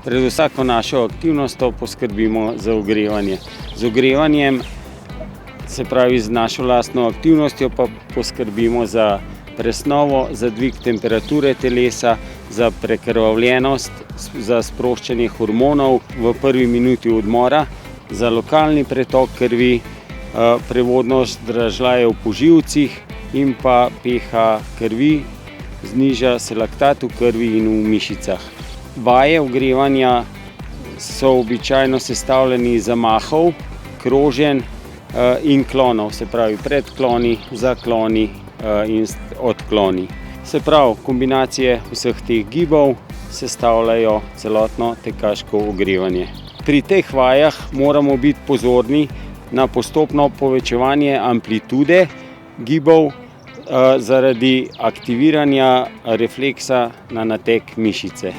Pred vsako našo aktivnostjo poskrbimo za ogrevanje. Z ogrevanjem, se pravi z našo lastno aktivnostjo, pa poskrbimo za presnovo, za dvig temperature telesa, za prekrvavljenost, za sproščanje hormonov v prvi minuti odmora, za lokalni pretok krvi, prevodnost dražljajev po živcih in pa pH krvi, zniža se laktat v krvi in v mišicah. Vaje ogrevanja so običajno sestavljeni iz zamahov, kroženj in klonov, se pravi predkloni, zakloni in odkloni. Se pravi, kombinacije vseh teh gibov sestavljajo celotno tekaško ogrevanje. Pri teh vajah moramo biti pozorni na postopno povečevanje amplitude gibov zaradi aktiviranja refleksa na nateg mišice.